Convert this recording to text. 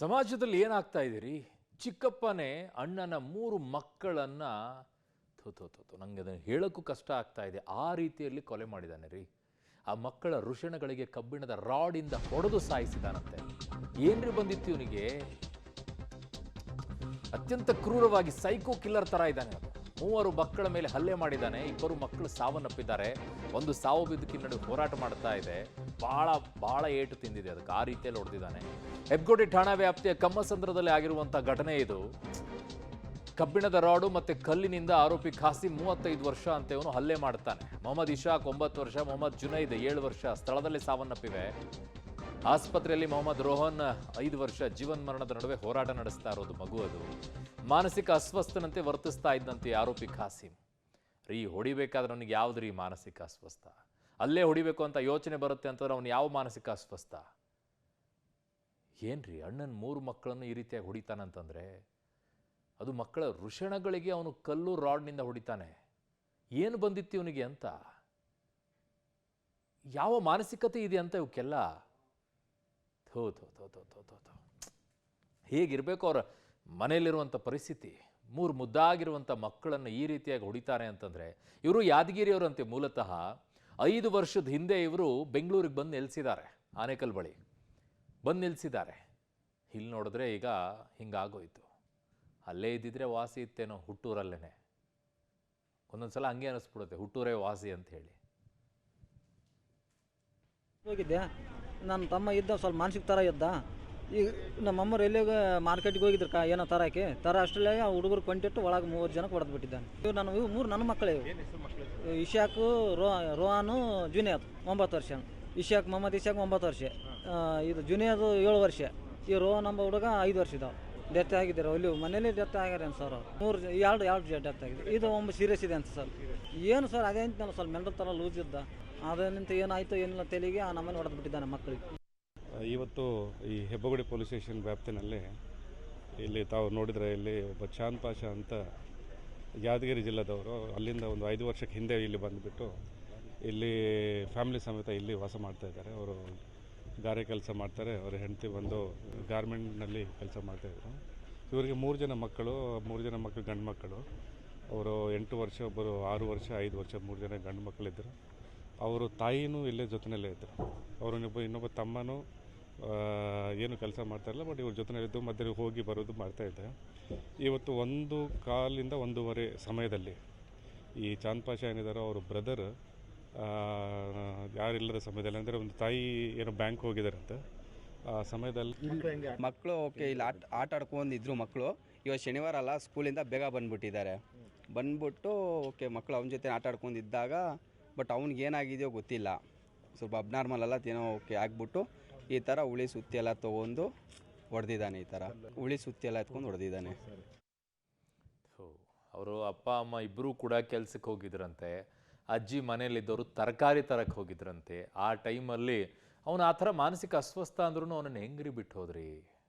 ಸಮಾಜದಲ್ಲಿ ಏನಾಗ್ತಾ ಇದೀರಿ? ಚಿಕ್ಕಪ್ಪನೇ ಅಣ್ಣನ 3 ಮಕ್ಕಳನ್ನ ನಂಗೆ ಅದನ್ನು ಹೇಳೋಕ್ಕೂ ಕಷ್ಟ ಆಗ್ತಾ ಇದೆ. ಆ ರೀತಿಯಲ್ಲಿ ಕೊಲೆ ಮಾಡಿದಾನೆ ರೀ. ಆ ಮಕ್ಕಳ ಋಷಣಗಳಿಗೆ ಕಬ್ಬಿಣದ ರಾಡಿಂದ ಹೊಡೆದು ಸಾಯಿಸಿದಾನಂತೆ. ಏನ್ರಿ ಬಂದಿತ್ತು ಇವನಿಗೆ? ಅತ್ಯಂತ ಕ್ರೂರವಾಗಿ ಸೈಕೋ ಕಿಲ್ಲರ್ ತರ ಇದ್ದಾನೆ. 3 ಮಕ್ಕಳ ಮೇಲೆ ಹಲ್ಲೆ ಮಾಡಿದ್ದಾನೆ. 2 ಮಕ್ಕಳು ಸಾವನ್ನಪ್ಪಿದ್ದಾರೆ. ಒಂದು ಸಾವು ಬಿದ್ದಕ್ಕಿನ ನಡುವೆ ಹೋರಾಟ ಮಾಡ್ತಾ ಇದೆ. ಬಹಳ ಏಟು ತಿಂದಿದೆ ಅದಕ್ಕೆ. ಆ ರೀತಿಯಲ್ಲಿ ಹೊಡೆದಿದ್ದಾನೆ. ಹೆಬ್ಗೋಡಿ ಠಾಣಾ ವ್ಯಾಪ್ತಿಯ ಕಮ್ಮಸಂದ್ರದಲ್ಲಿ ಆಗಿರುವಂತಹ ಘಟನೆ ಇದು. ಕಬ್ಬಿಣದ ರಾಡು ಮತ್ತೆ ಕಲ್ಲಿನಿಂದ ಆರೋಪಿ ಖಾಸಿಂ 35 ವರ್ಷ ಅಂತ ಇವನು ಹಲ್ಲೆ ಮಾಡ್ತಾನೆ. ಮೊಹಮ್ಮದ್ ಇಶಾಕ್ 9 ವರ್ಷ, ಮೊಹಮ್ಮದ್ ಜುನೈದ್ 7 ವರ್ಷ ಸ್ಥಳದಲ್ಲಿ ಸಾವನ್ನಪ್ಪಿವೆ. ಆಸ್ಪತ್ರೆಯಲ್ಲಿ ಮೊಹಮ್ಮದ್ ರೋಹನ್ 5 ವರ್ಷ ಜೀವನ್ ಮರಣದ ನಡುವೆ ಹೋರಾಟ ನಡೆಸ್ತಾ ಇರೋದು. ಮಗು ಅದು ಮಾನಸಿಕ ಅಸ್ವಸ್ಥನಂತೆ ವರ್ತಿಸ್ತಾ ಇದ್ದಂತೆ ಆರೋಪಿ ಖಾಸಿಂ. ರೀ ಹೊಡಿಬೇಕಾದ್ರೆ ಅವನಿಗೆ ಯಾವ್ದು ರೀ ಮಾನಸಿಕ ಅಸ್ವಸ್ಥ? ಅಲ್ಲೇ ಹೊಡಿಬೇಕು ಅಂತ ಯೋಚನೆ ಬರುತ್ತೆ ಅಂತಂದ್ರೆ ಅವನು ಯಾವ ಮಾನಸಿಕ ಅಸ್ವಸ್ಥ? ಏನ್ರಿ ಅಣ್ಣನ 3 ಮಕ್ಕಳನ್ನು ಈ ರೀತಿಯಾಗಿ ಹೊಡಿತಾನಂತಂದ್ರೆ ಅದು ಮಕ್ಕಳ ಋಷಣಗಳಿಗೆ ಅವನು ಕಲ್ಲು ರಾಡ್ನಿಂದ ಹೊಡಿತಾನೆ. ಏನು ಬಂದಿತ್ತು ಇವನಿಗೆ ಅಂತ? ಯಾವ ಮಾನಸಿಕತೆ ಇದೆ ಅಂತ ಇವಕ್ಕೆಲ್ಲ? ಹೇಗಿರ್ಬೇಕು ಅವರ ಮನೆಯಲ್ಲಿರುವಂಥ ಪರಿಸ್ಥಿತಿ? 3 ಮುದ್ದಾಗಿರುವಂಥ ಮಕ್ಕಳನ್ನು ಈ ರೀತಿಯಾಗಿ ಹೊಡಿತಾರೆ ಅಂತಂದರೆ, ಇವರು ಯಾದಗಿರಿಯವರಂತೆ ಮೂಲತಃ. 5 ವರ್ಷದ ಹಿಂದೆ ಇವರು ಬೆಂಗಳೂರಿಗೆ ಬಂದು ನಿಲ್ಲಿಸಿದ್ದಾರೆ. ಆನೇಕಲ್ ಬಳಿ ಬಂದು ನಿಲ್ಲಿಸಿದ್ದಾರೆ. ಇಲ್ಲಿ ನೋಡಿದ್ರೆ ಈಗ ಹಿಂಗಾಗೋಯ್ತು. ಅಲ್ಲೇ ಇದ್ದಿದ್ರೆ ವಾಸಿ ಇತ್ತೇನೋ, ಹುಟ್ಟೂರಲ್ಲೇ. ಒಂದೊಂದು ಸಲ ಹಂಗೆ ಅನ್ನಿಸ್ಬಿಡುತ್ತೆ, ಹುಟ್ಟೂರೇ ವಾಸಿ ಅಂತ ಹೇಳಿ. ಹೋಗಿದ್ದೆ, ನನ್ನ ತಮ್ಮ ಇದ್ದ ಸ್ವಲ್ಪ ಮಾನಸಿಕ ಥರ ಇದ್ದ. ಈಗ ನಮ್ಮಮ್ಮರು ಎಲ್ಲಿಗೆ ಮಾರ್ಕೆಟ್ಗೆ ಹೋಗಿದ್ರು ಏನೋ ತರಕ್ಕೆ ಅಷ್ಟರಲ್ಲೇ ಆ ಹುಡುಗರು ಕೊಂಡಿಟ್ಟು ಒಳಗೆ 3 ಜನಕ್ಕೆ ಹೊಡೆದು ಬಿಟ್ಟಿದ್ದಾನೆ. ಇವು ನನ್ನ ಮಕ್ಕಳೇ. ಇವು ಇಶಾಕು, ರೋಹಾನು, ಜುನಿಯದ್ 9 ವರ್ಷ. ಮೊಹಮ್ಮದ್ ಇಶಾಕ್ 9 ವರ್ಷ. ಇದು ಜುನಿಯದು 7 ವರ್ಷ. ಈ ರೋಹನ್ ಎಂಬ ಹುಡುಗ 5 ವರ್ಷ ಇದ್ದಾವೆ. ಡೆತ್ ಆಗಿದ್ದಾರೆ. ಅಲ್ಲಿ ಮನೇಲಿ ಡೆತ್ ಆಗ್ಯಾರ ಅಂತ ಸರ್. 2 ಡೆತ್ ಆಗಿದೆ. ಇದು ಒಂದು ಸೀರಿಯಸ್ ಇದೆ ಅಂತ ಸರ್. ಏನು ಸರ್ ಅದೇ ಅಂತ ನಾನು ಸ್ವಲ್ಪ ಮೆಂಟಲ್ ಥರ ಲೂಸ್ ಇದ್ದ. ಅದರಿಂದ ಏನಾಯಿತು ಏನಿಲ್ಲ ತೆಲಿಗೆ ಆ ನಮ್ಮನೆ ಹೊಡೆದು ಬಿಟ್ಟಿದ್ದಾನೆ ಮಕ್ಕಳಿಗೆ. ಇವತ್ತು ಈ ಹೆಬ್ಬಗೋಡಿ ಪೊಲೀಸ್ ಸ್ಟೇಷನ್ ವ್ಯಾಪ್ತಿನಲ್ಲಿ ಇಲ್ಲಿ ತಾವು ನೋಡಿದರೆ ಇಲ್ಲಿ ಒಬ್ಬ ಚಾಂದ್ ಪಾಷಾ ಅಂತ ಯಾದಗಿರಿ ಜಿಲ್ಲೆದವರು. ಅಲ್ಲಿಂದ ಒಂದು 5 ವರ್ಷಕ್ಕೆ ಹಿಂದೆ ಇಲ್ಲಿ ಬಂದುಬಿಟ್ಟು ಇಲ್ಲಿ ಫ್ಯಾಮಿಲಿ ಸಮೇತ ಇಲ್ಲಿ ವಾಸ ಮಾಡ್ತಾಯಿದ್ದಾರೆ. ಅವರು ಗಾರೆ ಕೆಲಸ ಮಾಡ್ತಾರೆ. ಅವರ ಹೆಂಡತಿ ಬಂದು ಗಾರ್ಮೆಂಟ್ನಲ್ಲಿ ಕೆಲಸ ಮಾಡ್ತಾಯಿದ್ರು. ಇವರಿಗೆ 3 ಜನ ಮಕ್ಕಳು. 3 ಜನ ಮಕ್ಕಳು ಗಂಡು ಮಕ್ಕಳು. ಅವರು 8 ವರ್ಷ, ಒಬ್ಬರು 6 ವರ್ಷ, 5 ವರ್ಷ 3 ಜನ ಗಂಡು ಮಕ್ಕಳಿದ್ದರು. ಅವರು ತಾಯಿನೂ ಇಲ್ಲೇ ಜೊತೆಯಲ್ಲೇ ಇದ್ದರು. ಅವರು ಇನ್ನೊಬ್ಬ ತಮ್ಮನೂ ಏನು ಕೆಲಸ ಮಾಡ್ತಾಯಿರಲಿಲ್ಲ, ಬಟ್ ಇವ್ರ ಜೊತೆಯಲ್ಲಿದ್ದು ಮಧ್ಯದಲ್ಲಿ ಹೋಗಿ ಬರೋದು ಮಾಡ್ತಾಯಿದ್ದೆ. ಇವತ್ತು 1:15 1:15 ಸಮಯದಲ್ಲಿ ಈ ಚಾಂದ್ ಪಾಷಾ ಏನಿದ್ದಾರೋ ಅವ್ರ ಬ್ರದರ್ ಯಾರಿಲ್ಲದ ಸಮಯದಲ್ಲಿ, ಅಂದರೆ ಒಂದು ತಾಯಿ ಏನೋ ಬ್ಯಾಂಕ್ ಹೋಗಿದ್ದಾರಂತೆ. ಆ ಸಮಯದಲ್ಲಿ ಮಕ್ಕಳು ಇಲ್ಲಿ ಆಟ ಆಡ್ಕೊಂಡಿದ್ರು ಮಕ್ಕಳು. ಇವತ್ತು ಶನಿವಾರ ಅಲ್ಲ, ಸ್ಕೂಲಿಂದ ಬೇಗ ಬಂದುಬಿಟ್ಟಿದ್ದಾರೆ. ಬಂದ್ಬಿಟ್ಟು ಮಕ್ಕಳು ಅವನ ಜೊತೆ ಆಟ ಆಡ್ಕೊಂಡಿದ್ದಾಗ ಬಟ್ ಅವ್ನಿಗೆ ಏನಾಗಿದೆಯೋ ಗೊತ್ತಿಲ್ಲ, ಸ್ವಲ್ಪ ಅಬ್ನಾರ್ಮಲ್ ಅಲ್ಲ ಏನೋ ಆಗ್ಬಿಟ್ಟು ಈ ಥರ ಉಳಿ ಸುತ್ತಿ ಎಲ್ಲ ತೊಗೊಂಡು ಹೊಡೆದಿದ್ದಾನೆ. ಈ ಥರ ಉಳಿ ಸುತ್ತಿ ಎಲ್ಲ ಎತ್ಕೊಂಡು ಹೊಡೆದಿದ್ದಾನೆ. ಅವರು ಅಪ್ಪ ಅಮ್ಮ ಇಬ್ಬರೂ ಕೂಡ ಕೆಲ್ಸಕ್ಕೆ ಹೋಗಿದ್ರಂತೆ. ಅಜ್ಜಿ ಮನೇಲಿದ್ದವರು ತರಕಾರಿ ತರಕ್ಕೆ ಹೋಗಿದ್ರಂತೆ. ಆ ಟೈಮಲ್ಲಿ ಅವನು ಆ ಥರ ಮಾನಸಿಕ ಅಸ್ವಸ್ಥ ಅಂದ್ರೂ ಅವನನ್ನು ಹೆಂಗ್ರಿ ಬಿಟ್ಟು ಹೋದ್ರಿ?